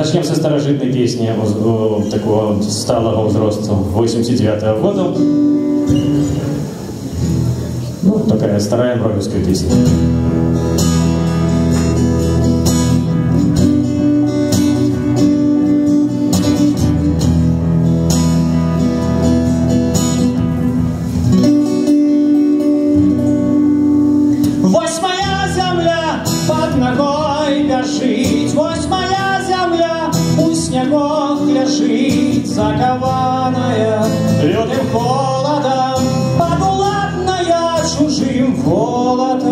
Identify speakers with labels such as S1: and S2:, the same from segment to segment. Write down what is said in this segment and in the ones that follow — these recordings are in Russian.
S1: Начнем со старожитной песни такого сталого взроста 89-го года. Ну, такая старая броговская песня.
S2: Закованная лютым холодом, подуладная чужим холодом.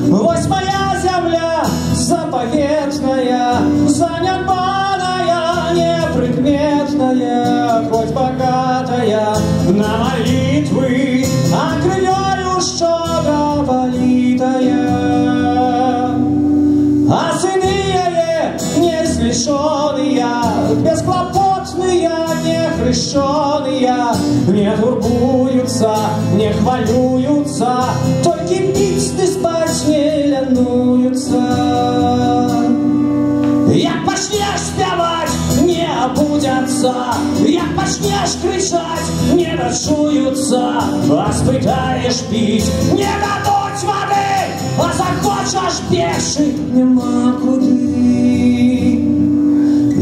S2: Вось моя земля заповедная, занятбаная, непредметная, хоть богатая на молитвы, а крыльёю щедро политая. А сыны не слишённые, бесклопотные, не хрещеные, не турбуются, не хвалюются, только пить да спать не ленуются. Як почнешь спевать, не обудятся, як почнешь кричать, не дочуются, а спытаешь пить, не дадут воды, а захочешь пеши, нема куды.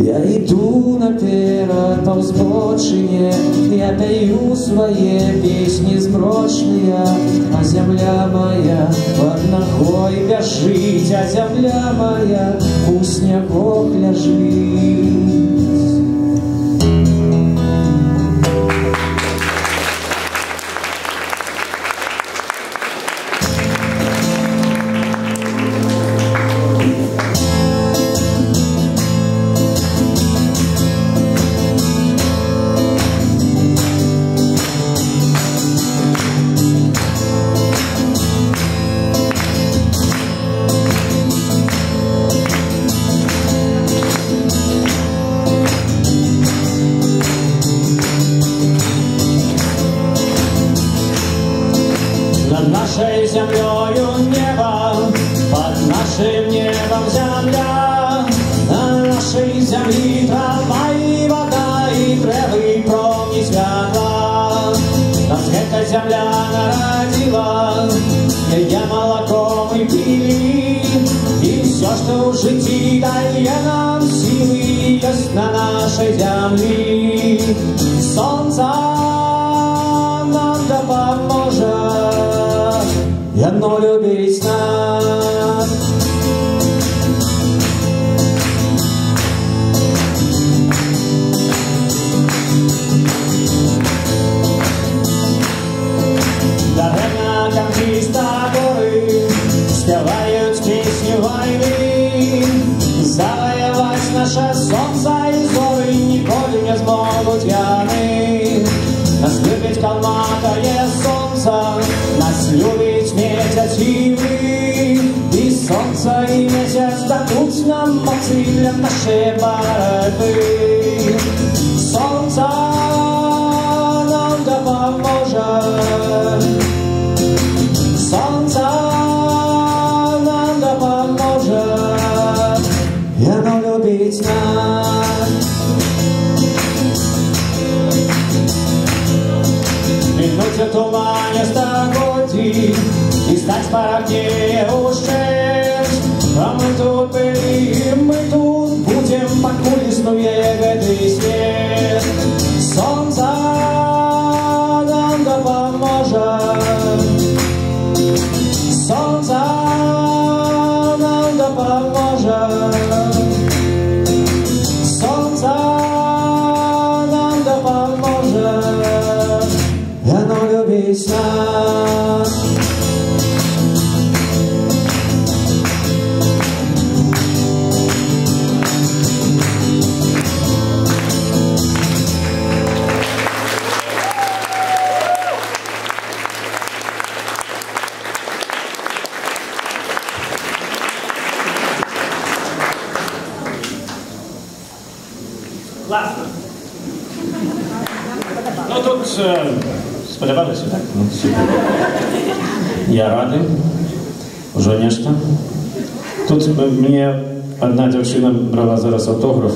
S2: Я иду наперед по взбочине, я пою свои песни змрочные, а земля моя под ногой бежит, а земля моя у снегов лежит.
S1: Над нашей землею небо, под нашим небом земля, на нашей землі трава і вода, і трэвы промні святла. Нас эта земля народила, яе молоком мы пили, и все, что в житті дає нам силы, есть на нашей землі. Солнце нам допоможет, и одно любить нас. Даремно конкистадоры спевают песни войны, завоевать наше солнце и зоры николи не смогут яны. Нас любит калматое солнце, нас любит месяц и вы, и солнце и месяц дадут нам моцы для нашей борьбы. Солнце нам допоможет, солнце нам допоможет, и оно любит нас. Минуте тумане стогоди и стать порогнее ущерб. А мы тут были, мы тут будем, покуль снуе годы свет. Солнце нам допоможет, солнце нам допоможет, солнце нам допоможет, и оно любит нас.
S2: Класно.
S1: Ну тут сподобалося, так? Ну, я радий, вже нечто. Тут мне одна дзяўчына брала зараз аўтограф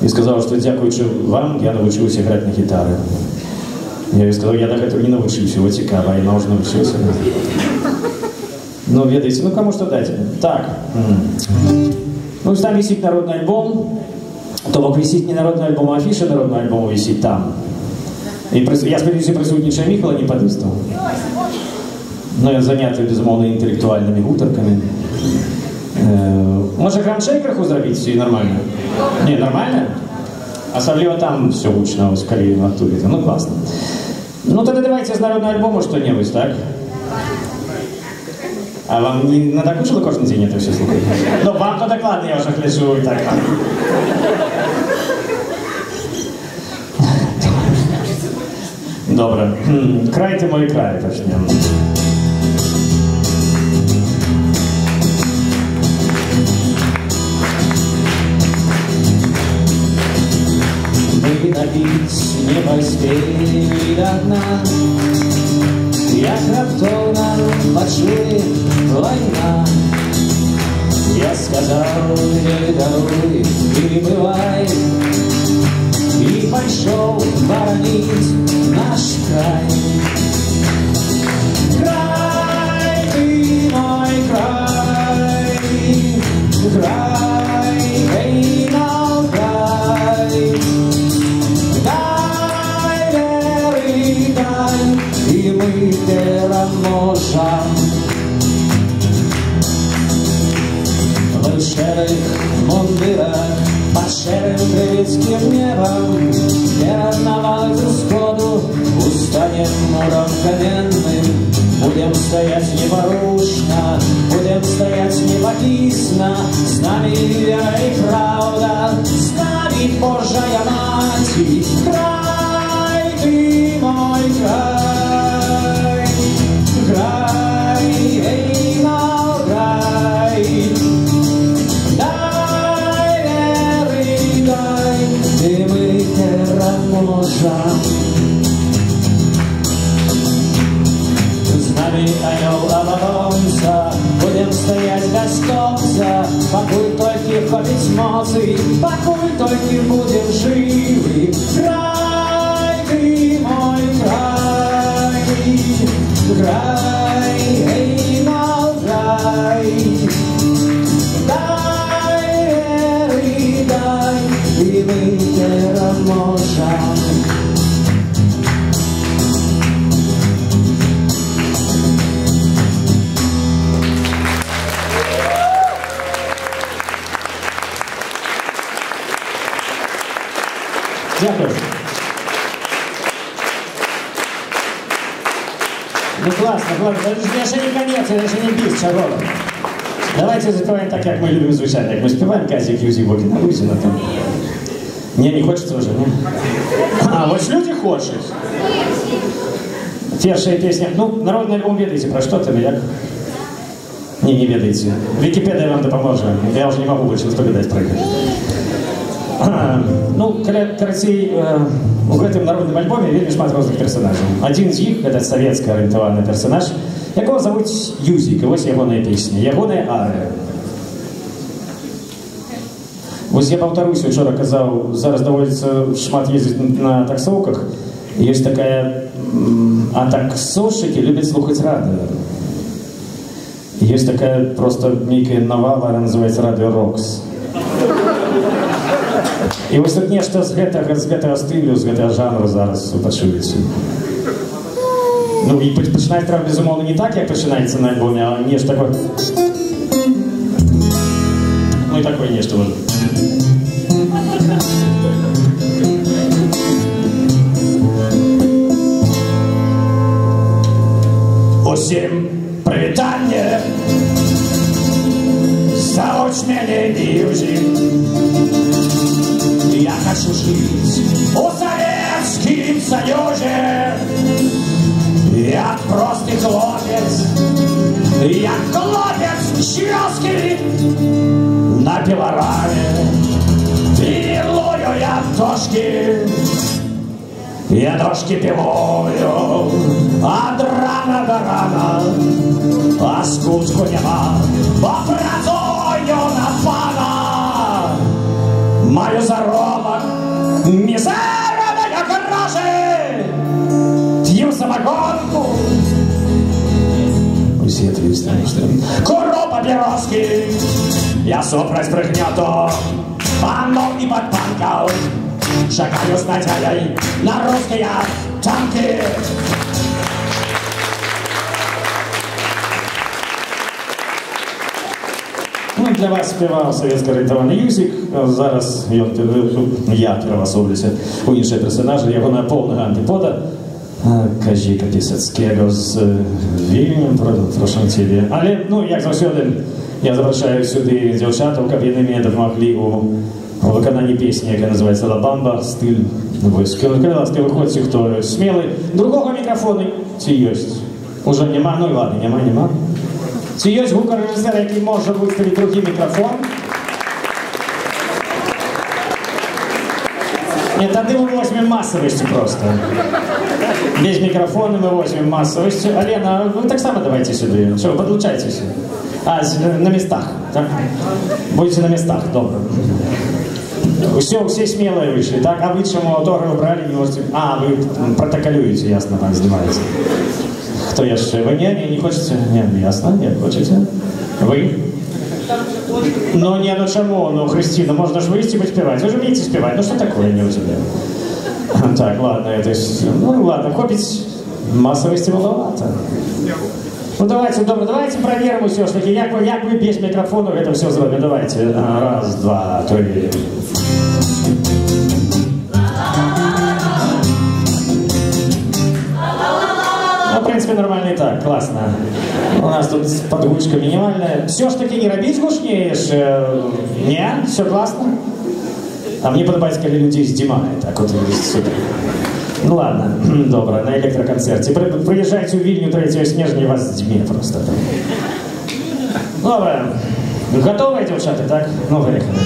S1: і сказала, што дзякуючы вам я навучыўся граць на гітары. Я ёй сказаў, я да гэтага не навучыўся, вот цікава, я ўжо навучыўся. Ну, ведаеце, ну каму што даць? Так. Ну, там висит народный альбом, то бок висит не народный альбом, а афиша народного альбома висит там. І я сподіваюся, присутнічає Міхала не подистав. Ну, я зайнятий, безумовно, інтелектуальними гутарками. Може, гранчей криху зробити і нормально? Ні, нормально? Особливо там все гучно, ось коли в актурі. Ну, класно. Ну, тогда давайте з народного альбому что-нибудь, так? А вам не надокучило кожен день это все слухать? Ну, вам то докладно, я уже гляжу и так. Добре. Край ти мой край, почнемо.
S2: Мы добить не поспели до дна, як раптовно почули война. Я сказал, не даруй и бывай, и пошел боронить наш край. Край, ты мой край, край, эй, нам край. Дай веры, дай, и мы переможем. В шерых мундирах, под шерым крыльцким небом, верновать исходу устанем муром каменным. Будем стоять непорушно, будем стоять непокисно, с нами вера и правда, с нами Божья Мать. Край, ты мой край, край, эй, мой край. Дай веры, дай, и мы переможем. С нами орел оборонца, будем стоять без конца, покуль только хопить моцы, покуль только будем живы. Край, ты мой край, край, эй, мой край. Дай веры, дай, и мы переможем.
S1: Дякую. Ну классно, классно. Это же не конец, это же не бис, чего. Давайте запеваем так, как мы любим звучать. Как мы спеваем Казик, Юзи, Боги на Лузина там. Не хочется уже, не? А, вот люди хочут. Першая песня. Ну, народный альбом ведаете, про что там, як? Не ведаете. Википедия вам допоможет. Я уже не могу больше распоминать про это. Ну, карацей, у гэтым народным альбоме вельмі шмат розных персонажаў. Адзін з іх, гэта савецкі арыентаваны персонаж, якого завуць Юзік, і вось ягоная песня, ягоная арыя. Вось я паўтаруюся, учора казаў, зараз даводзіцца шмат ездзіць на таксоўках, і ёсць такая, а таксоўшчыкі любяць слухаць радыё. Ёсць такая просто нейкая навала, она называецца радыё Рокс. І вось тут нешта з гэтага стылю, з гэтага жанру зараз пачуеце. Ну і пачынаць трэба, безумоўна, не так, як пачынаецца на альбоме, а нешта такое. Ну і такое нешта можа. Усім прывітанне! Завуць мяне Юзік. Я хочу жить у Советском Союзе. Я простый хлопец, я хлопец чёрский на пилораме. Пилую я дошки, я дошки пилую от рана до рана, а скутку нема, попрацую на пана. самогонку. Усі твісти. Куру папіроски, я сопраць прыгнёту, панов і падпанкаў, шагаю з надзеяй на рускія танки. Ну, для вас співав советсько-орієнтований Юсік, зараз я перевасовлюся у іншого персонажа, його повного антипода, Казіка Пісацького з Вільнем, прошу тебе. Але, ну, як завжди, я запрошую сюди дівчаток, каб вони мені допомогли у виконанні пісні, яка називається «Ла Бамба», стиль войськовий. Коли ласка, виходьте, хто смілий. Другого мікрофону ці є. Уже нема, ну і ладно, нема. Ці є звукорежисер, який може виставити другий мікрофон. Нет, тогда мы возьмем массовости просто. Без микрофона мы возьмем массовости. Алена, вы так само давайте сюда. Что, вы подлучайтесь? А, на местах, так? Будете на местах, добро. Все смелые вышли, так? А вы чему автографы брали, не можете... А, вы протоколюете, ясно, так, снимаете. Кто еще? Вы не хочете? Нет, ясно, нет, хочете? Вы? Ну не, ну чему? Ну, Христина, можно же выйти подпевать. Вы же умеете спевать. Ну что такое не у тебя? Так, ладно, это... Ну ладно, хопить массовости маловато. Ну давайте, добро, давайте проверим все ж таки, як вы без микрофона это все зробите. Давайте. Раз, два, три. Ну, в принципе, нормально и так, классно. У нас тут подгрузка минимальная. Все ж таки не робить гучнеешь? Не? Все классно? А мне подобается, когда людей сдимают. Так вот, супер. Ну ладно, добро, на электроконцерте. Приезжайте в Вильню 3 снежня, и вас здьме просто. Добро. Готовы, девчата, так? Ну, поехали.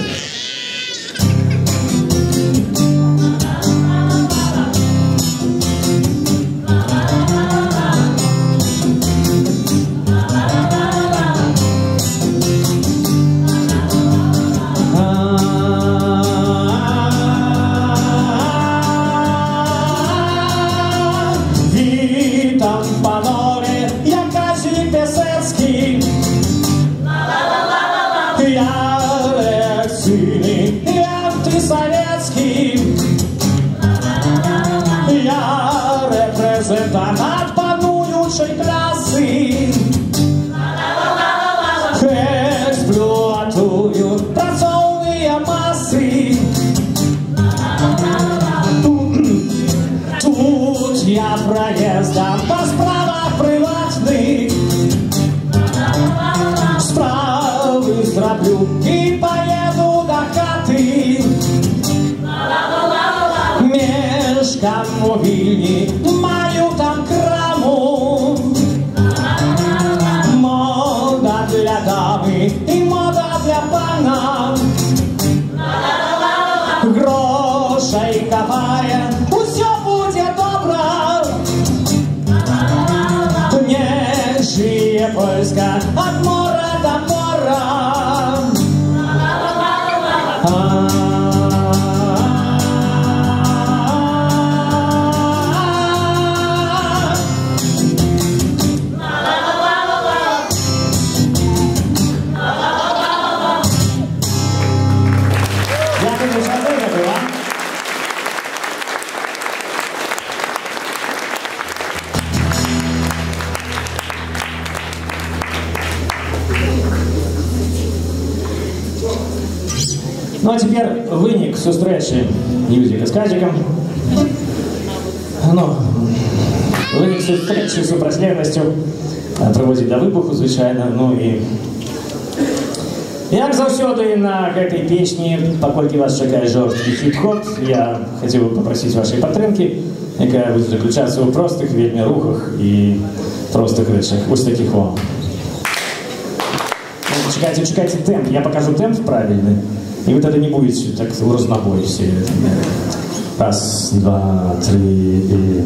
S2: От пануючої класи експлуатують працовні маси. Тут я проїздом по справах приватних справи зроблю і поїду до хати. Мешкам у Вільні, маю там краму. Мода для дами і мода для пана. Грошей хапає, усе буде добре. Не жиє Польська від моря до моря.
S1: Ну а теперь вынік зустрічі Юзіка з Казіком. Ну, вынік зустрічі з упраслівністю приводить до вибуху, звичайно. Ну і як завсёды на гэтай песні, паколькі вас чакае жорсткі хіп-хоп, я хотів би попросити вашої підтримки, яка буде заключатися у простих вельми рухах і простих речах. Ось таких вам. Чекайте темп, я покажу темп правильный. И вы тогда не будете так в разнобой все. Раз, два, три и...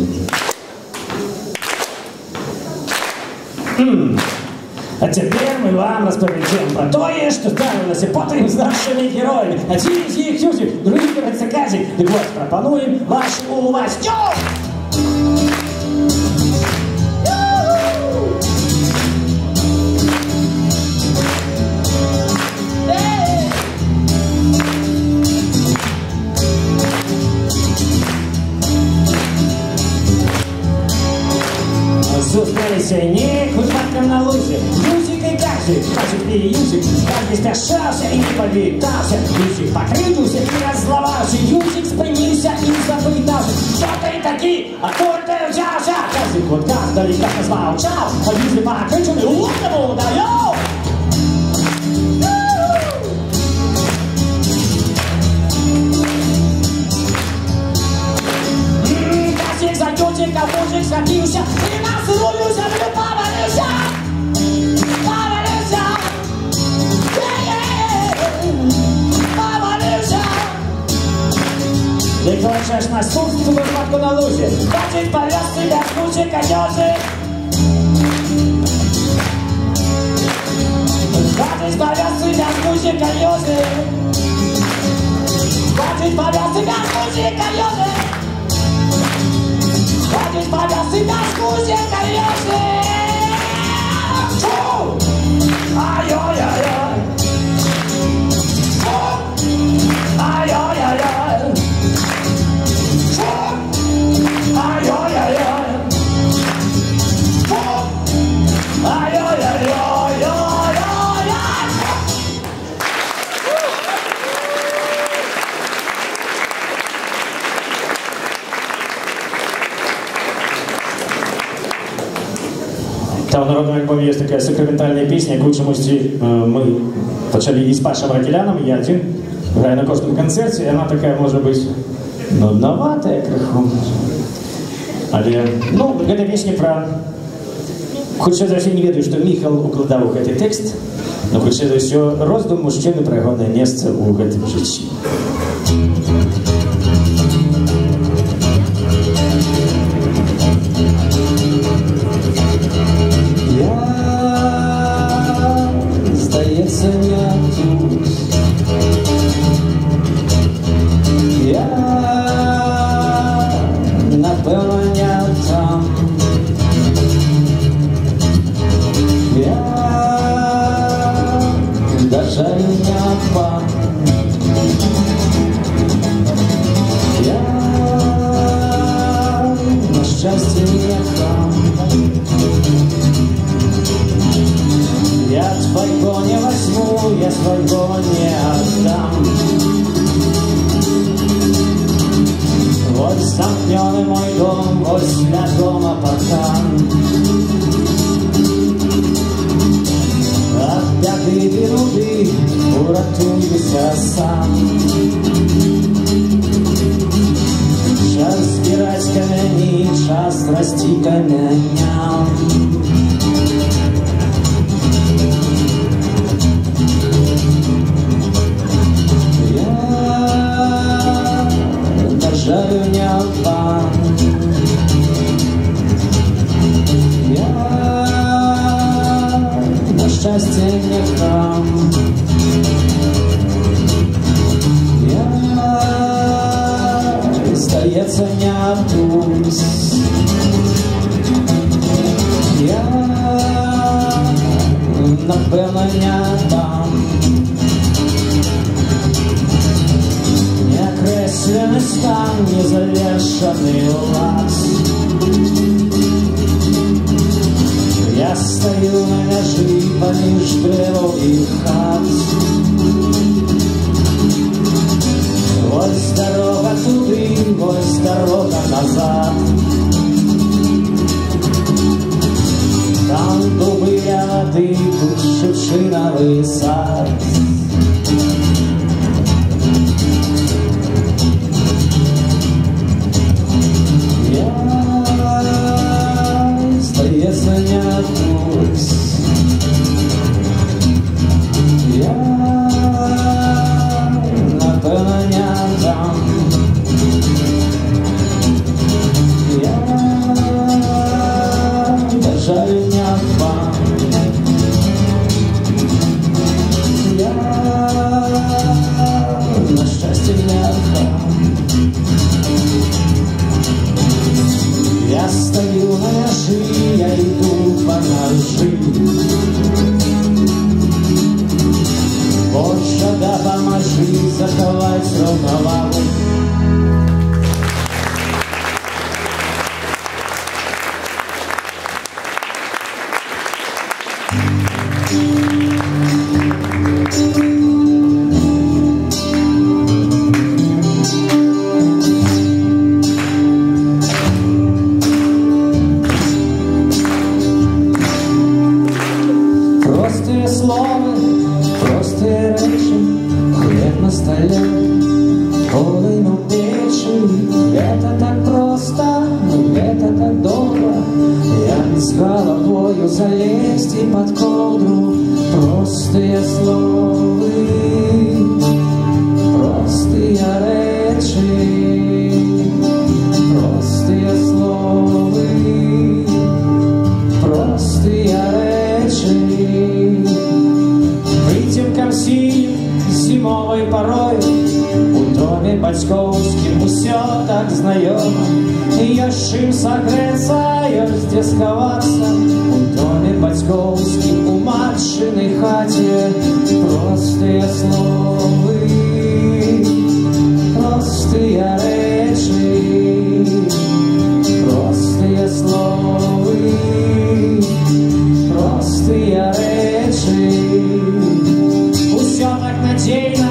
S1: А теперь мы вам расповедем про то, что ставилось потом с нашими героями. Один из них Юзик, другой Казик. Так вот, пропонуем вашу увазь. спяшався і не повітався. Юзик покривився і роззловався. Юзик спинився і запитався: що ти такий, а куди ти взявся? Казик от как далеко змовчав, а Юзик покричав: луному даю! Казик за Юзика, мужик схватився і на свою землю повалився. Ты клочешь на спуск, выпадку на лузе. Хватит повез тебя с мужика Юзик. Хватит повез тебя с мужика Юзик. Хватит повез тебя с мужика Юзик. Хватит повез тебя с мужика Юзик. Фу! Ай-ой-ой-ой. Фу! Ай-ой-ой-ой.
S2: Там в народном альбоме есть такая сакраментальная песня, яку чомусь ми почали її з Пашем Ракеляном, я один граю на кожному концерті, і вона така, може бути, нудновата криху. Але, ну, гэта песня про... Хутчэй за ўсё не ведаю, што Міхал укладаў у гэты тэкст, но хутчэй за ўсё роздум мужчыны пра ягонае месца ў гэтым жыцці.
S3: Здаецца, не тут. Я, напэўна, не там. Я, даже не пан. Я, на счастье, не там. Я твоего не возьму, я своего не отдам. Вот замкнёный мой дом, возле дома паркан. От бяды и беды уратуйся сам. Час збирать камяні, час расти камяням. Жалю не пан. Я на счастье не храм. Я, здається, не тут. Я, напевно, не там. Неокресленный стан, незавершенный лад. Я стою на мяжи поміж дерев и хат. Ось дорога туди, ось дорога назад. Там дуби воды, тут шипшиновый сад. Здається, не тут. Я, напевно, не там. Я, даже не пан. Я, на счастье, не там. Я стою на мяжи, я иду по ножи. Боже, да поможи заковать рукава. Это так просто, это так долго. Я с головою залезть и под ковдру. Простые словы, простые речи, простые словы, простые речи. Вытемкам синим зимовой порой у доме батьковским усё так знайомо. Ёж им согреться, ёж здесь сховаться у доме батьковским, у матшиной хате. Простые словы, простые речи, простые словы, простые речи. Усё так надейно,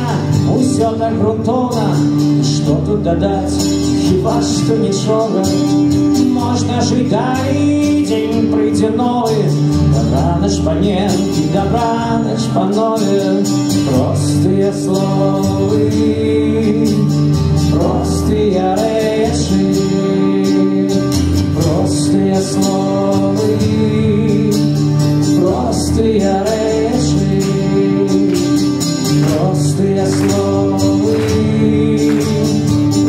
S3: усё так грунтовно, что тут додать, хіба что нічога. Можна жить далі, день прийде новий, добраніч паненки, добраніч панове. Простые словы, простые речи, простые словы, простые речи, простые словы,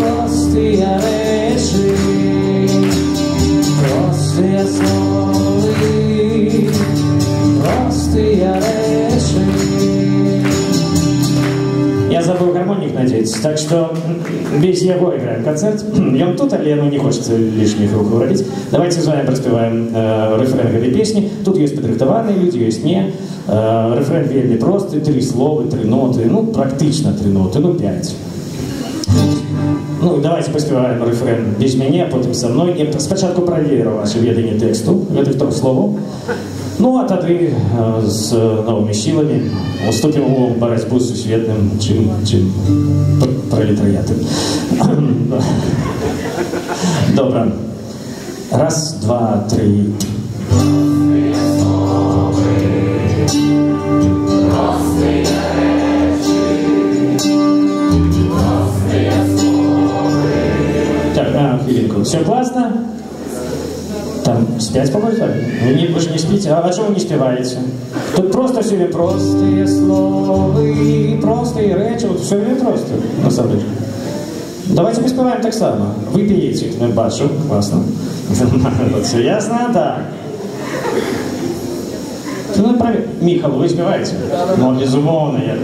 S3: простые речи, простые словы, простые речи.
S1: Я забыл гармоник надеть, так что без его играем концерт. Ён тут, але не хочется лишних рук уродить. Давайте с вами проспеваем рефрен этой песни. Тут есть подрихтованные люди, есть не. Рефрен вельми простый, 3 слова, 3 ноты, ну практично 3 ноты, ну 5. Ну, давайте поспеваем рефрен без меня, потом со мной. Я спочатку проверю ваше ведение тексту, гэтых 3 слов. Ну, а тады з новыми силами уступим у борьбу с сусветным, чим пролетариатом. Добро. 1, 2, 3. Так, хвилинку. Все классно? Там спять побольше? Вы же не спите? А что вы не спеваете? Тут просто все время простые словы, простые речи. Вот все время просто, на самом деле. Давайте поспеваем так само. Вы пеете, мы бачу, классно. Вот все ясно, да. Ну, Михаил, вы спеваете? Ну, безумовно, я...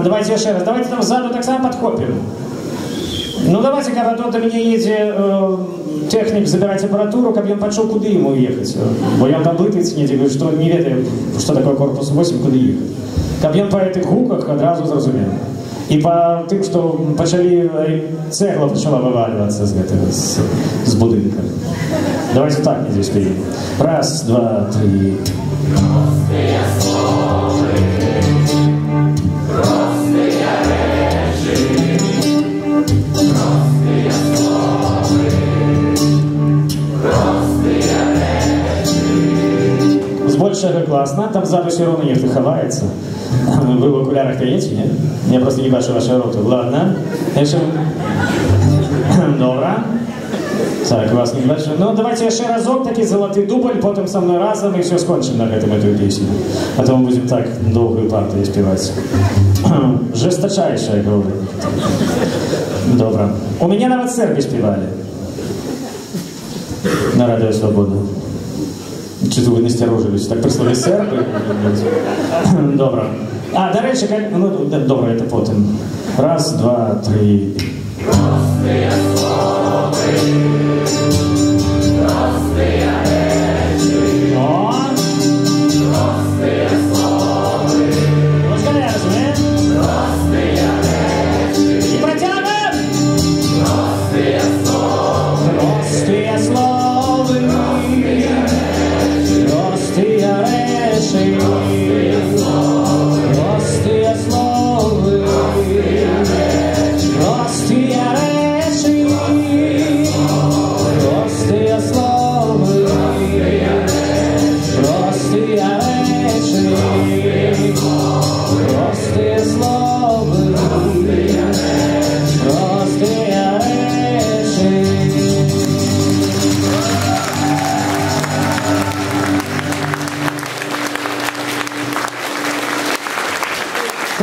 S1: Давайте еще раз, давайте там сзаду так само подхопим. Ну, давайте, когда тут до меня едет техник забирать аппаратуру, как он пошел, куда ему ехать. Бо я там блытается, не говорю, что не ведаю, что такое корпус 8, куда ехать. Как он по этих гуках одразу зразумел. И по тем, что почали, цегла начала вываливаться с будинка. Давайте так не здесь перейдем. 1, 2, 3. Большего классно, там сзади все равно нефть ховается. Вы в окулярах пеете, нет? Я просто не бачу вашу роту. Ладно. Еще... Добро. Так, вас не бачу. Ну, давайте еще разок, такий золотий дубль, потом со мной разом, и все скончим на этом эту песню. А то мы будем так долгую партию спевать. Жесточайшая, говорю. Добро. У меня на церкви спевали. На Радио Свобода. Чи-то ви не стярожились, так прислали серпи. Добре. А, до речі, ну, добре, це потім. 1, 2, 3. Простые словы, простые речи. О! Простые словы. Розкажи, розумієш? Простые речи. І протягуємо! Простые словы. Простые словы. Простые речи, простые словы, простые речи, простые словы.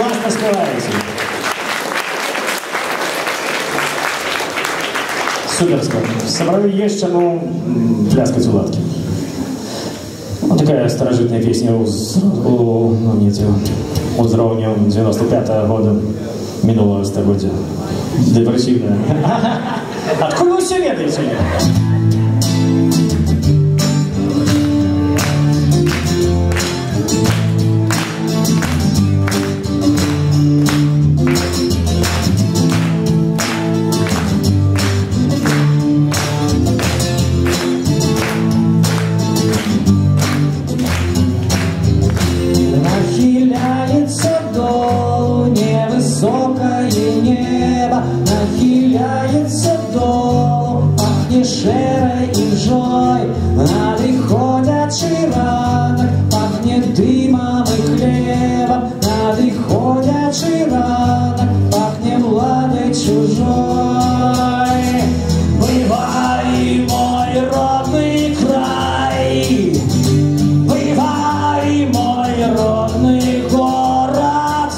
S1: классно спеваете. Суперско. Собрали есть чему пляскать у ладки. Вот такая старожитная песня узровня 95-го года минулого столетия. Депрессивная. Откуда вы все ведаете?
S3: Нахиляется долу, пахнет шерой и ржой. Надыходячий ранок, пахнет дымом и хлебом. Надыходячий ранок, пахнет владой чужой. Бывай, мой родный край, бывай, мой родный город,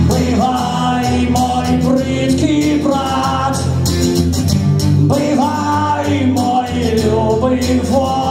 S3: бывай, мой брыдкий брат, бывай, мой любый ворот.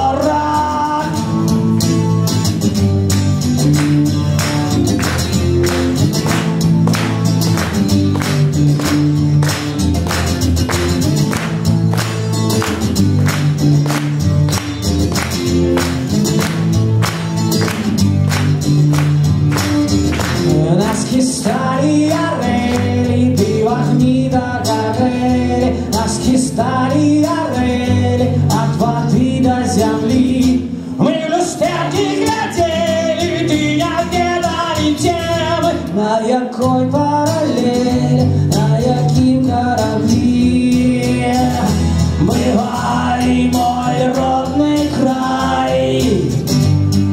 S3: Носки стали орели, ты в огни догорели. Носки стали орели, от воды до земли. Мы в люстерки глядели, ты не ведали темы. На якой параллели, на яким корабли. Бывай, мой родный край,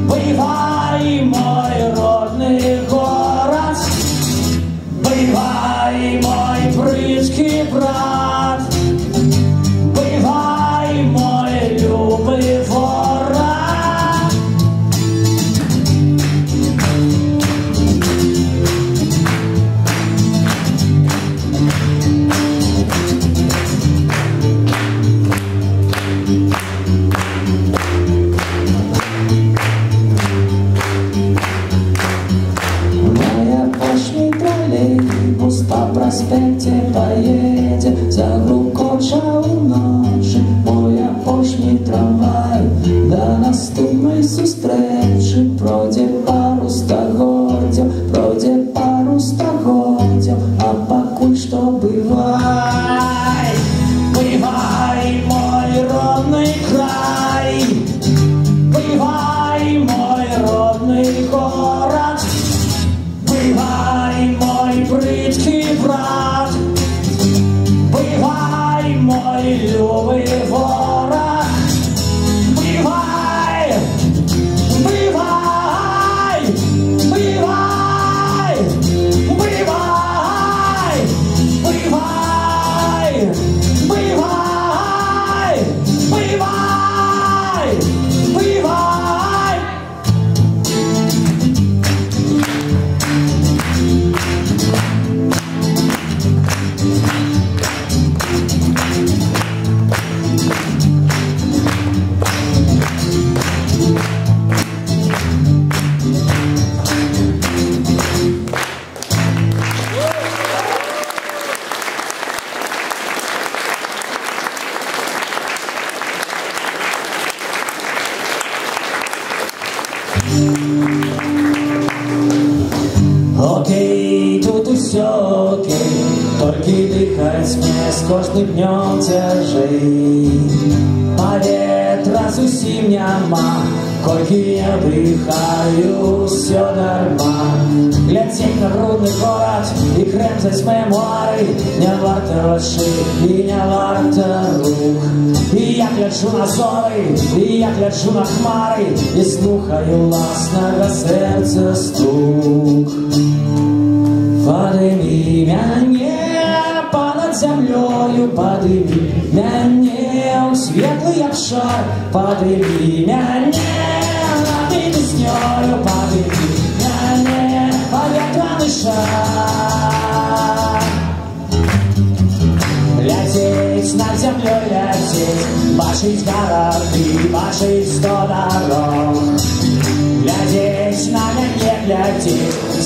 S3: бывай, мой родный город, бывай, мой брыдкий брат, бывай, мой любый ворот. Моя пошли троллейбус по проспекте поедет, загрукоча у ночи моя пошли трамвай. До наступної зустрічі пройде пару стагодів, пройде пару стагодів, а покуль що бывай. Бывай, мой родный край, бывай, мой родный город, бывай, мой брыдкий брат, бывай, мой любый ворот. Бывай, бывай, бывай, бывай, бывай, бывай, бывай, бывай. Окей, тут усё окей, только дыхать мне с каждым днем тяжей. Поветра зусім няма, колькі я дыхаю, все дарма. Глядзець на брудны горад і крэмзаць мемуары не варта грошай і не варта рук. І я гляджу на зоры, і я гляджу на хмары, і слухаю ласнага сэрца стук. Падымі мяне понад зямлёю, падымі мяне ў светлы абшар, падымі мяне над песнёю, падымі мяне паветраны шар.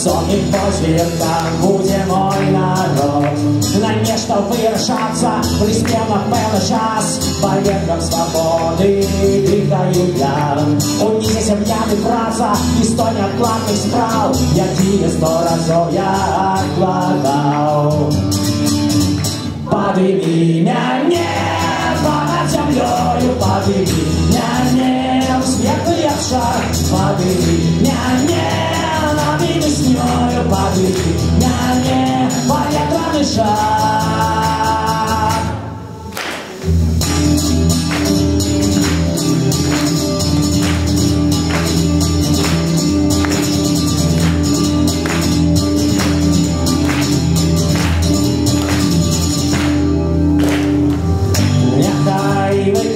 S3: сонным позіркам буде мой народ. На нешта вырашаться приспел напевно час, по ветрам свободы дыхаю я. Унізе сям'яны праца і 100 неадкладных спраў, якія 100 разоў я адкладаў. Подыми мяне понад зямлёю, подыми мяне ў светлый абшар, подыми мяне над веснёю, подыми мяне паветраны шар.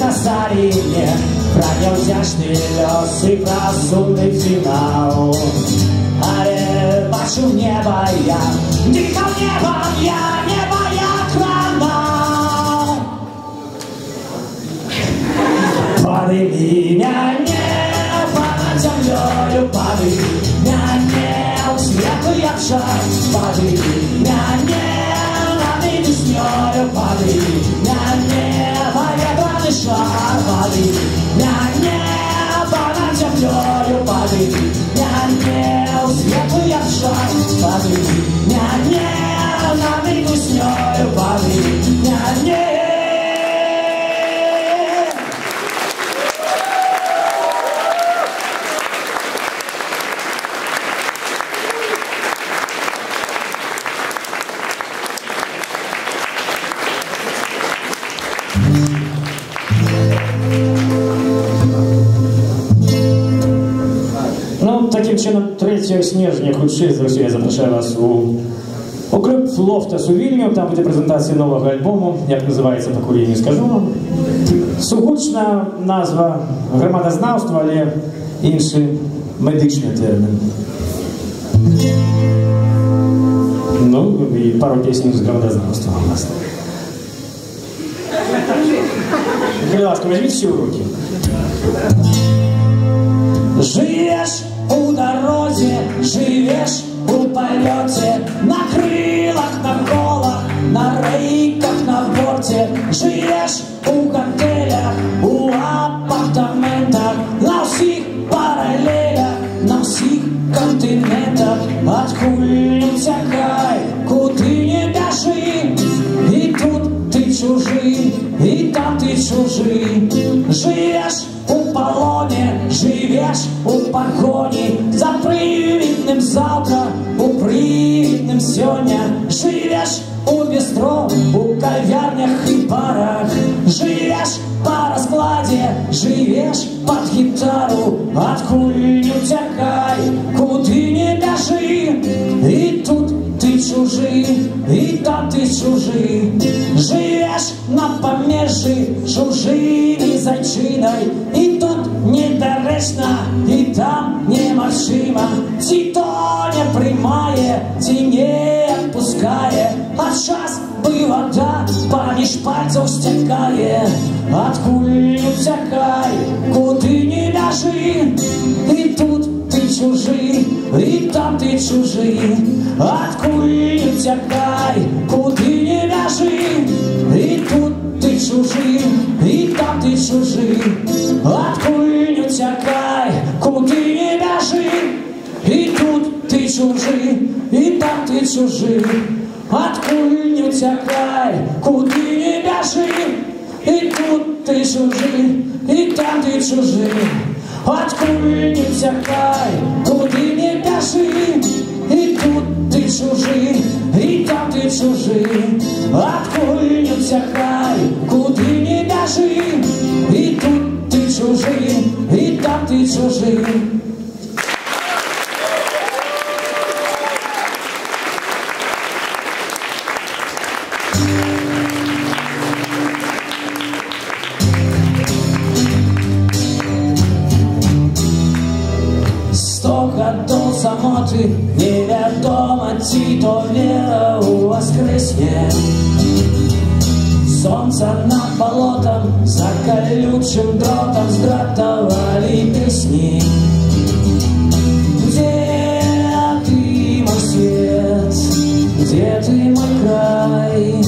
S3: Казалі мне пра няўзячны лёс і пра сумны фінал. Але бачыў неба я, дыхаў небам я, неба я кранаў. Падымі мяне понад зямлёю, падымі мяне ў светлы абшар, падымі мяне над веснёю, падымі мяне паветраны шар, падымі мяне понад зямлёю, падымі мяне ў светлы абшар, падымі мяне над веснёю, падымі мяне.
S1: Таким чином, 3 снежня, хутчэй за ўсё, я запрашаю вас у клуб Лофтас у Вільню. Там будзе прэзентацыя новага альбому. Як называецца, пакуль я не скажу вам. Сугучна назва грамадазнаўства, але іншы медычны тэрмін. Ну, і пару песень з грамадазнаўства у нас. Калі ласка, возьмите в руки.
S3: Живешь у дороге, живешь у полете, на крылах, на колах, на рейках, на борте. Живешь у готелях, у апартаментах, на всіх паралелях, на всіх континентах. Откуль не тягай, куди не бежи, и тут ты чужий, и там ты чужий. Живешь у полоне, живешь у погоні, за привітним завтра, у привітним сьогодні. Живеш у бістро, у кав'ярнях і барах, живеш по розкладі, живеш під гітару. Откуль не утякай, куди не бежи, і тут ты чужий, і там ты чужий. Живеш на помежі чужими зайчиною, і тут недоречно, і там немаршимо. Ті то не приймає, ті не відпускає, а час би вода поміж пальців стікає. Откуль не утякай, куди не бежи, і тут ты чужий, і там ты чужий. Откуль не утякай, куди не бежи, і тут ты чужий, і там ты чужий. Откуль не утякай, куди не бежи, і тут ты чужий, і там ты чужий. Откуль не утякай, куди не бежи, і тут ты чужий, і там ты чужий. Откуль не утякай, куди не бежи, і тут ти чужий, і там ти чужий. Откуль не утякай, куди не бежи, і тут ти чужий, і там ти чужий. Самоты, невядома, ці то вера у воскресне. Солнце над болотом, за колючим дротом здратовали песни. Где ты Где ты, мой край?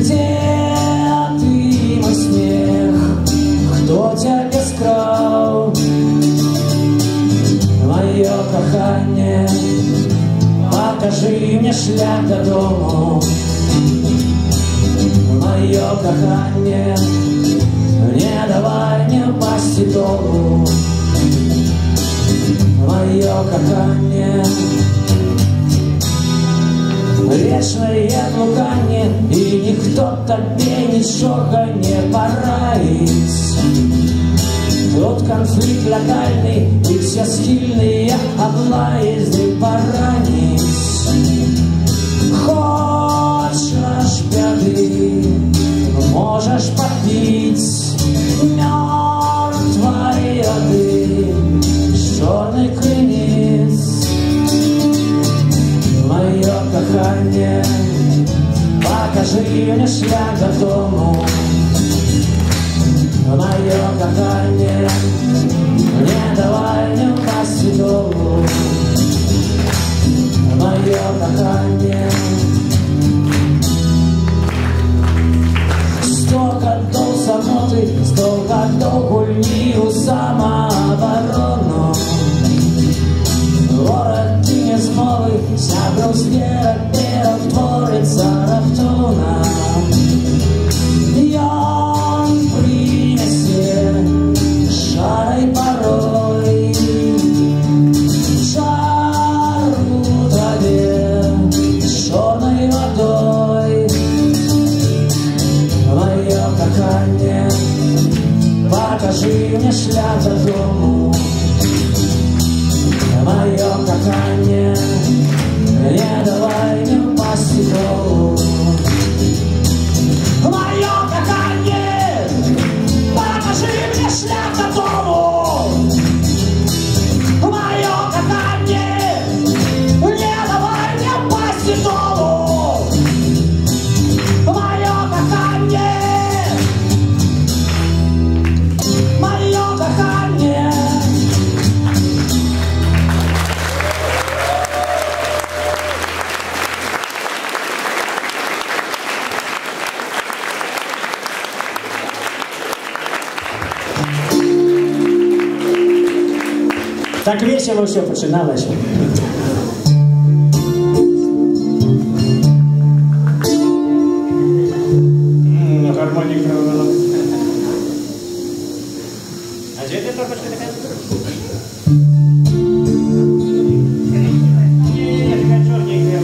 S3: Где ты, мой смех? Кто тебя скрал? Мое кохание, покажи мне шлях до дому. Мое кохание, не давай мне упасть и долу. Мое кохание, вечное блукание, и никто тебе ничего не порадит. Тут конфликт локальный, и все сильные облаезды поранить. Хочешь беды, можешь попить мертвой воды с черной крыниц. Мое кохание, покажи мне шлях до дому. Мое кохание, не давай мне упасть в долу. Мое кохание, 100 годов самоты, 100 годов гульни у самооборону. Город не змовы, сябров звера, перов творится раптуна. Шарой порой, жару траве, черной водой. Мое кохание, покажи мне шлях до дому. Мое кохание, не давай мне упасть в долу. Мое кохание, покажи мне шлях до дому. Мое кохание, не давай мне упасть в долу. Мое кохание, мое кохание.
S1: Так весело все починалось. Гармоник. А где эта торбочка такая? Не, такая черненькая.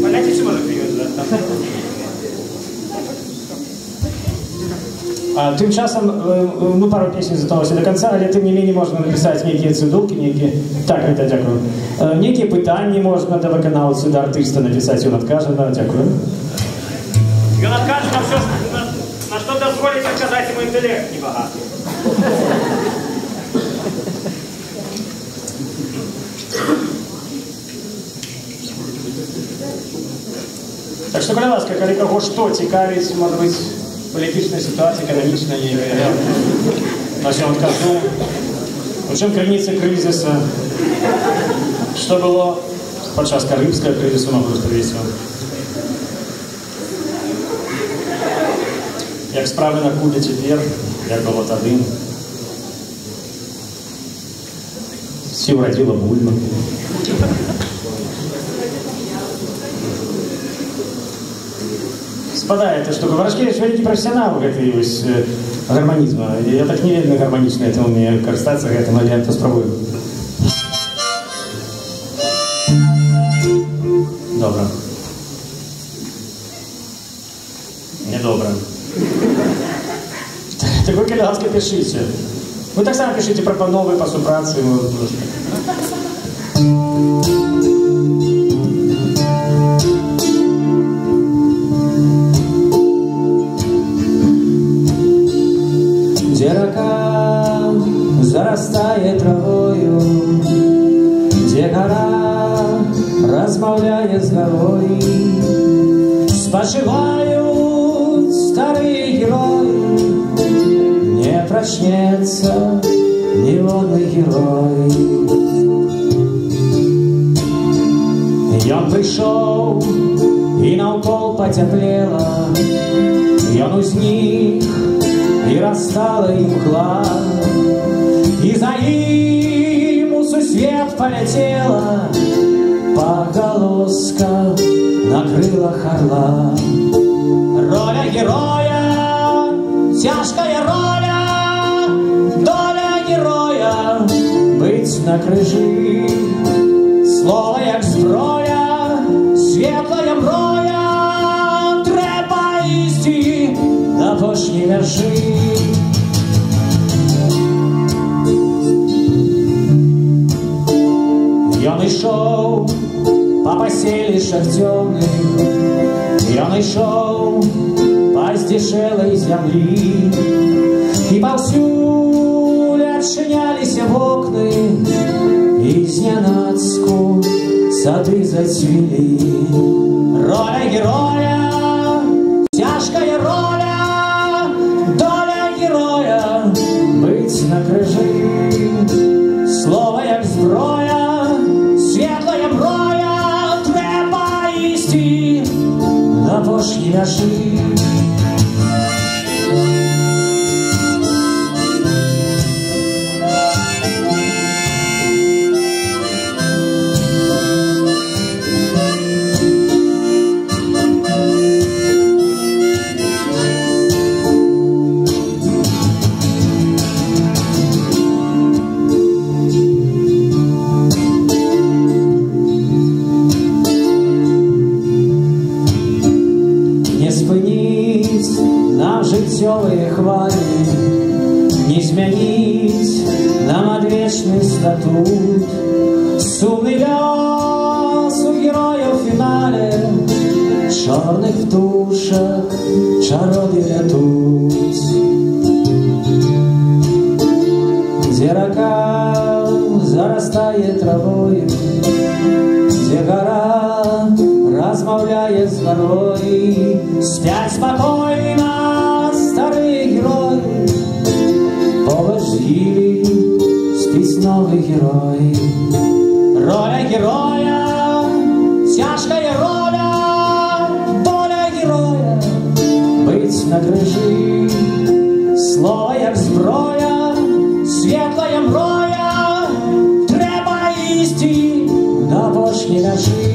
S1: Понятие, что может привезти, да? Тым часам, ну, пару песен засталося до конца, але тым не менее можна напісаць нейкія цыдулкі, нейкія... Так, гэта, дзякую. Нейкія пытанні можна да выканаўцы, да артыста напісаць, ён адкажа, да, дзякую.
S2: Ён адкажа на все, на што дазволіць адказаць ему інтэлект небагаты.
S1: Так што, калі ласка, калі каго што цікавіць, можа быць, політичная ситуация, экономичная, на всем отказу. В чем крыница кризиса? Что было подчас Карибского кризиса, могу розповісти вам. Як справи на Кубе тепер, як было тады. Все уродила Бульба. Спадает, что Варашкевич великий профессионал гэтай вось гарманізма. Я так не вельмі гарманічна это умею карыстацца гэтым, але я спрабую. Добра. Недобра. Так вы, калі ласка, пішыце. Вы так само пішыце прапановы па супрацы.
S3: Где река зарастает травою, где гора размаўляет с горой, спочивают старые герои, не прочнется ни водный герой. зноў пацяплела, ён узнік і расстала імгла, і за ім у сусвет паляцела пагалоска на крылах орла. Роля героя, цяжкая роля, доля героя быць на крыжы. Слово як зброя, светлая броя, трэба ісці да апошняй мяжы. Ён ішоў па паселішах цёмных, ён ішоў па здзішэлай зямлі, і паўсюль адчыняліся вокны, і знянацку сады зацвілі. Роля героя, цяжкая роля, доля героя быць на крыжы. Слово як зброя, светлая броя, трэба ісці да апошняй мяжы. Жыццёвыя хвалі не змяніць нам адвечны статут. Сумны лёс у героя ў фінале, чорных птушак чароды рятуць. Дзе рака зарастае травою, дзе гара размаўляе з гарой, спяць спакойна старые герои, побач з ім спіць новы герой. Роля героя, цяжкая роля, доля героя быць на крыжы. Слово як зброя, светлая броя, трэба ісці да апошняй мяжы.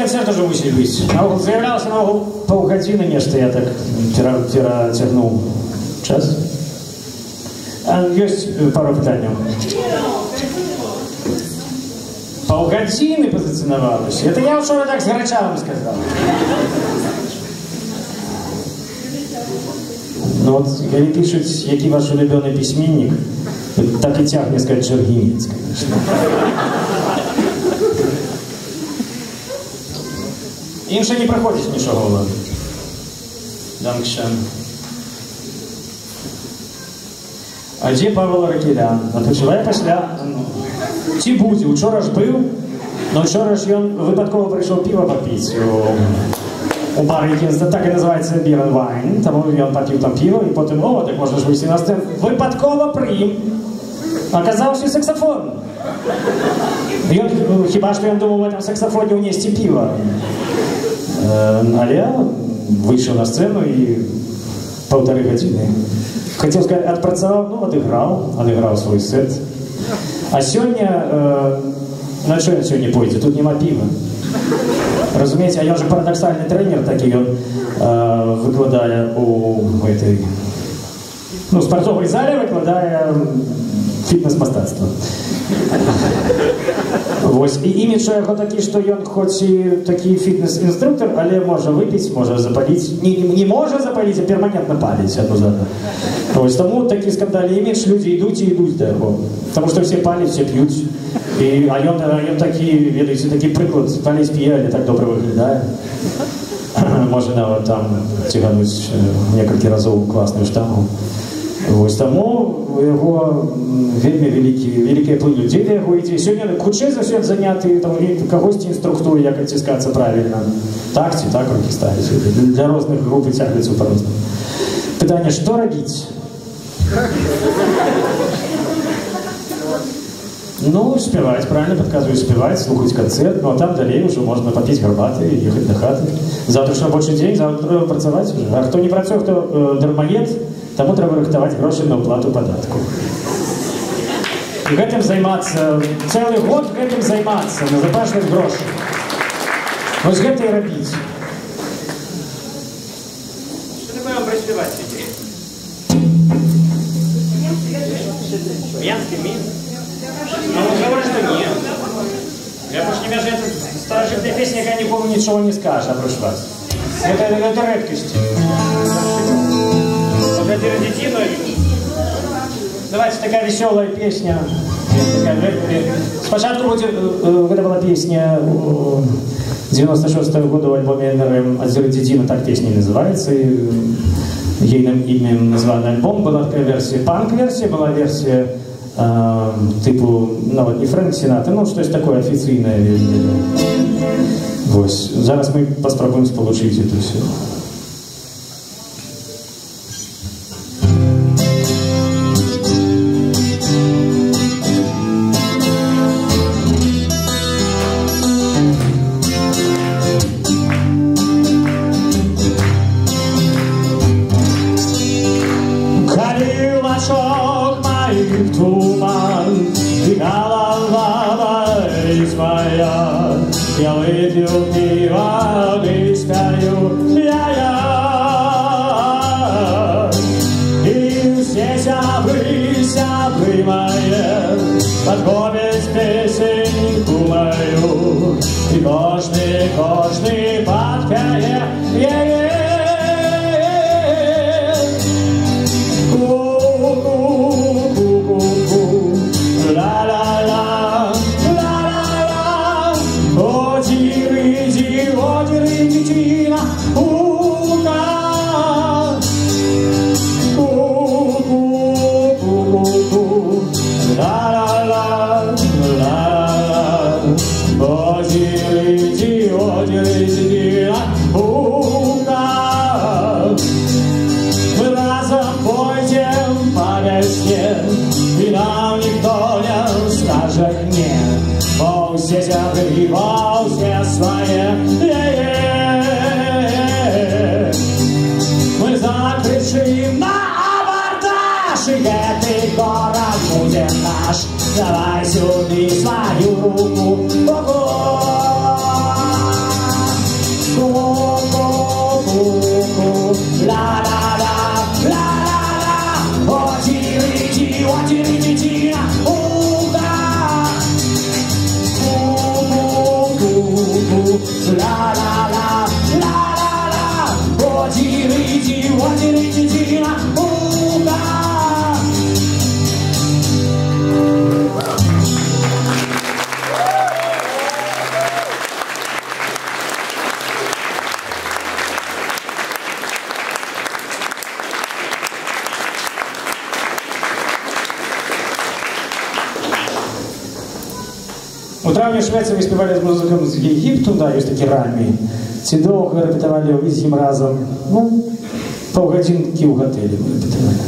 S1: Концерт уже мусіць быць. Наогул заявлялася наогул паўгадзіны нешта, я так перацягнуў час. Ёсць пару пытанняў. Паўгадзіны пазіцыянавалася. Это я ўчора так згарача вам сказал. Ну вот, калі пішуць, які ваш улюбёны пісьменнік, так і цягне сказаць Чаргінец, конечно. Інше не приходить нічого. Данкшен. А де Павел Ракелян? Адпачывае пасля. Ці будзе? Учора ж быў, но учора ж ён выпадкова прыйшоў піва папіць у бар, які так і называецца Beer and Wine. Таму ён папіў там піва, і потым, о, так можна ж выйсці на сцэну. Выпадкова пры ім аказаўся саксафон. Хіба што ён думаў в этом саксафоне ўнесці піва. Але выйшаў на сцэну і 1,5 гадзіны. Хацеў сказаць, адпрацаваў, ну, адыграў свой сет. А сёння, на што ён сёння пойдзе? Тут няма піва. Разумееце, а ён же парадаксальны трэнер такі, ён выкладае у гэтай, ну, спартовай зале выкладае фітнес-мастацтва. Вось, і імідж у яго такі, што ён хоць і такі фітнес-інструктор, але можа выпіць, можа запаліць. Не можа запаліць, а перманентна паліць адну за адну. Вось, таму такі скандальны імідж, людзі ідуць і ідуць да яго. Таму што все паліць, все п'юць. А ён такі, ведаеце, такі прыклад, паліць п'е, але так добра выглядае. можа нават там цігануць некалькі разоў класную штангу. Вось таму у яго вельмі вялікія плынь людзей да яго ідзе. Сёння хутчэй за ўсё заняты кагосьці інструктуе, як адціскацца правільна. Так ці так рукі ставіць. Для розных груп цягнецца па-рознаму. Пытанне, што рабіць? Ну, спяваць, правильно, падказваю, спяваць, слухаць канцэрт, ну а там далей ўжо можна папіць гарбаты і ехаць да хаты. Завтра ж рабочы дзень, завтра трэба працаваць уже. А хто не працуе, хто дармаед, таму трэба рыхтаваць грошы на ўплату падатку. І гэтым займацца, цэлы год гэтым займацца, назапашваць грошы. Вось гэта і рабіць.
S2: Што такое вам праспяваць цяпер? Янскі мір? Ну, говорю, что нет.
S1: Я больше не вижу, это старожитная песня, якая нікому нічого не скажет, апроч вас. Это редкость.
S2: Вот это детину.
S1: Давайте, такая веселая песня. Спочатку это была песня 96-го года в альбоме НРМ «Озеро Дедина», так песня называется. Ейным именем назван альбом. Была такая версия, панк-версия, была версия типу, нават не Фрэнк Сіната, ну, штось такое афіцыйнае вельмі. Вось, зараз мы паспрабуем спалучыць это ўсё.
S3: Я выпил пиво и стою я. И все сябры мои подгонят песенку мою. И кожный подкає. Все сябры, все свои. Мы закричим на абордаж, и этот город будет наш. Давай сюда свою руку. Ла-ла-ла, ла-ла-ла, о-ти-ри-ти, о-ти-ри-ти-ти. La la la, la la la, o ti la buca.
S1: У траўні Швецыі мы спявалі з музыкам з Егіпту, да, ёсць такі рамі. Ці доўга рэпетавалі з ім разам. Ну, паўгадзінкі ў гатэлі мы рэпетавалі.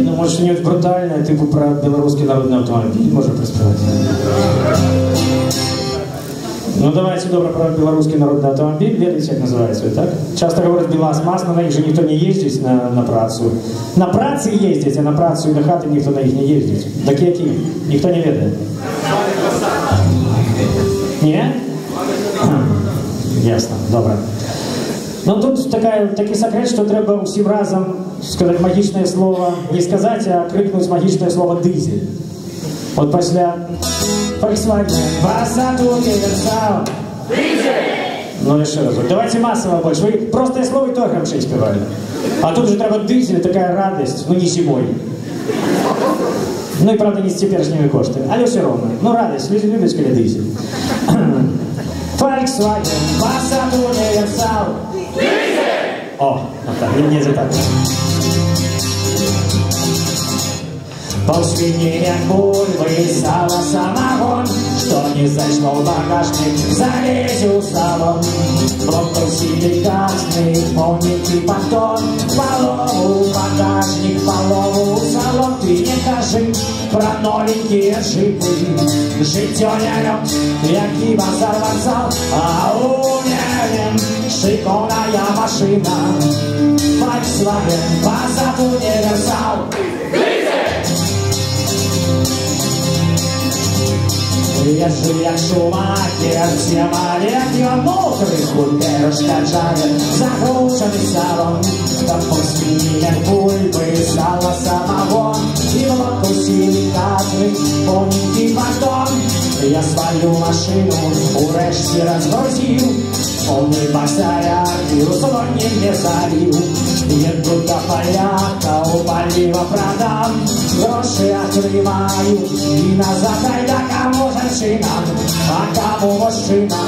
S1: Ну, можа, что-нибудь брутальное, типу про белорусский народный автомобиль, можем проспевать. Ну, давайте добро про белорусский народный автомобиль, ведаете, как называется, так? Часто говорят «Белаз-Маз», но на них же никто не ездит на працу. На працы ездить, а на працу и на хаты никто на них не ездит. Так які? Никто не ведает. Не? Ясно, добро. Но тут такий секрет, что треба всем разом сказать магичное слово, не сказать, а крикнуть магичное слово «дизель». Вот после Volkswagen, Passat, универсал. Ну, еще раз. Давайте массово больше. Вы простое слово и то громче спевали. А тут же треба дизель, такая радость. Ну, не зимой. Ну, и правда, не с теперешними коштами. Але все равно. Ну, радость. Люди любят, когда дизель. Volkswagen, Passat универсал. О, вот так, не за так. Полсвинья, бульбы, сало, самогон. Что не зашло в багажник, залезу в салон. Блок силикатный, полненький батон. Полову багажник, полову салон. Ты не кажи про новенькие джипы. Життя не лед, який базар вокзал. А у меня шикарная машина. Volkswagen, Passat универсал. Я же як Шумахер, всем олег'я мокрый, хуй розкачає, загружений салон. Там посміє бульби, сало, самогон, і блоку силикатний, повненький батон. Я свою машину урешті розгрузив, повний бак зарядки у салоні не залив. Еду до поляка, у полива продам, гроши отримаю, і назад айда кому женщина, а кому мужчина,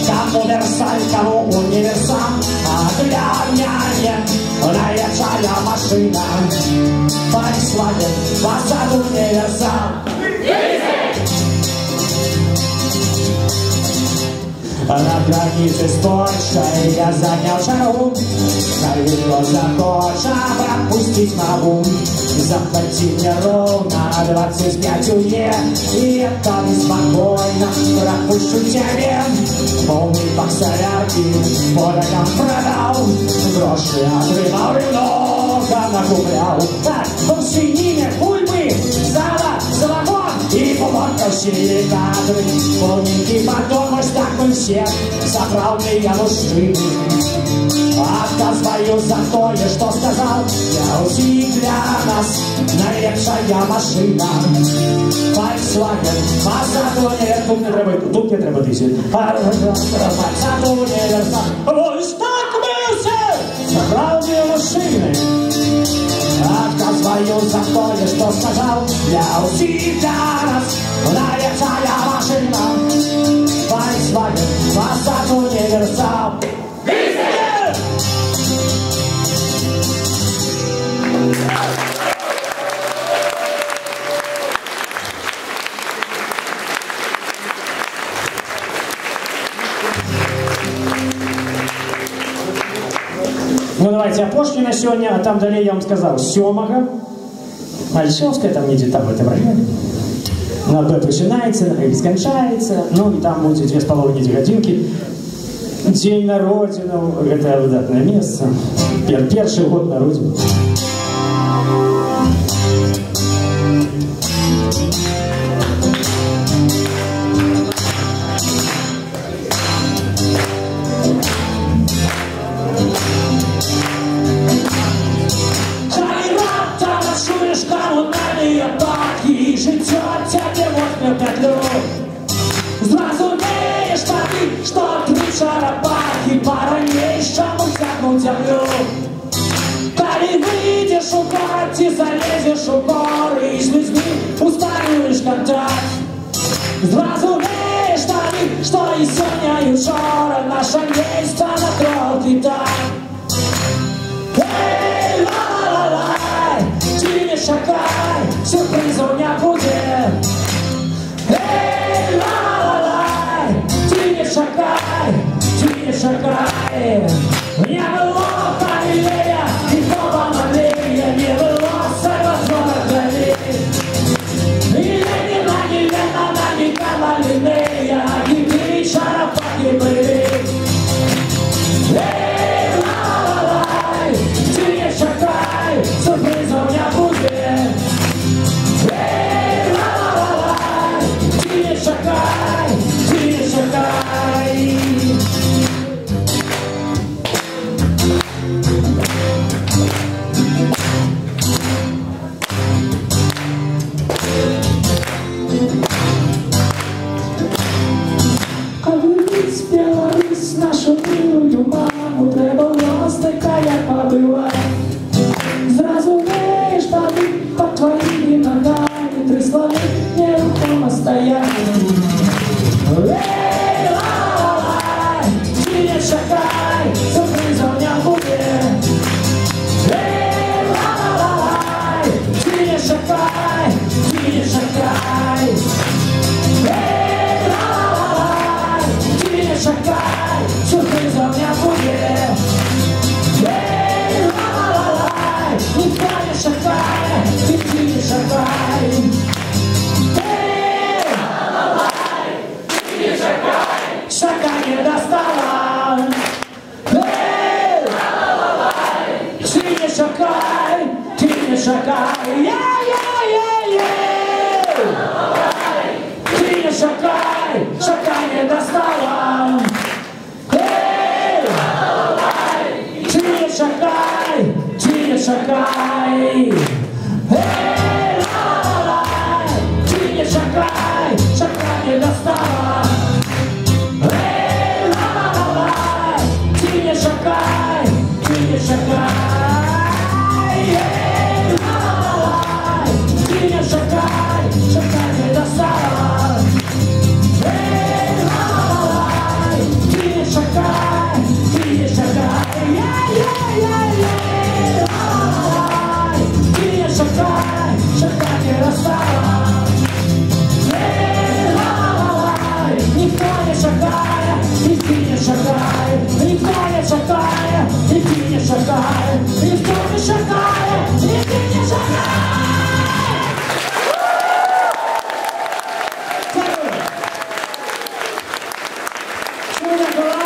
S1: кому Версаль, кому универсам, а для меня наезжая машина. Volkswagen, Passat универсал. На границе с Польшей я занял жару. Кого захоча пропустить могу. Заплати мне ровно 25 УЕ, и это беспокойно пропущу тебе. Полный бак солярки порогом продал, гроши отрывал и много накуплял. Так, полсвиньи, бульбы, сало, самогон и полонка силикатный, полненький батон, может так мы все заправные мужчины. Отказываю за то, что сказал, я усилий для нас наилепшая машина. Volkswagen, Passat универсал. Тут не треба тисяч. Passat универсал. Ось так ми все заправные машины. Отказываю за то, что сказал, я усилий для нас наилепшая машина. Volkswagen, Passat универсал.
S2: Ну давайте опошли на сегодня, а там далее я вам сказал 7-го, Альшевская, там не там в этом районе. На Б починається, на Х скончається, ну і там будуть 2,5 годинки. День на родину, это выдатное место. Первый год на родину.
S3: Зрозумієш тобі, що три шарапахи по-ранейшему всякому землю. Коли выйдешь у город и залезешь у горы, и с людьми установишь контакт. Зрозумієш тобі, що і сьогодні, і вчора наше місто накрыл Китай. Эй, ла-ла-ла-лай, ти не шагай, сюрпризов не будет. Эй, ла-ла-лай, ти не шагай, ти не шагай. Не было Галилея и Бога Мария, не было Сальвадора Дали. И Ленина, не Ленина, не Карла Линнея, и три шарапахи были. Эй, ла-ла-лай, ти не шагай, сюрпризов не будет. Эй, ла-ла-лай, ти не шагай, ти не шагай. А вивіз Білорусь нашу милую маму, треба вас такая побывать. Зразумеешь, тобі под твоими ногами три слоны нерухомо стоять. Эй, шагай. Эй, ла-ла-ла-лай, ты не шагай, сюрприза у меня будет. Эй, ла-ла-ла-лай, никто не шагает, и ты не шагай. Эй, ла-ла-лай, ты не шагай, шагай не достала. Эй, ла-ла-лай, ты не шагай, ты не шагай. Ты не шагай, шагай не достала. Эй, ты не шагай, ты не шагай. Эй, ла-ла-лай, ты не шагай, шагай не достала. Эй, ла-ла-лай, ты не шагай, ты не шагай. Эй, ла-ла-лай, ты не шагай, шагай не достала. Эй, ла-ла-лай, ты не шагай, ты не шагай. Эй, ла-ла-лай, ты не шагай, шагай не достала. Эй, ла-ла-лай, никто не шагает, и ты не шагай. Никто не шагает, и ты не шагай. Никто не шагает, и ты не шагай. Сегодня была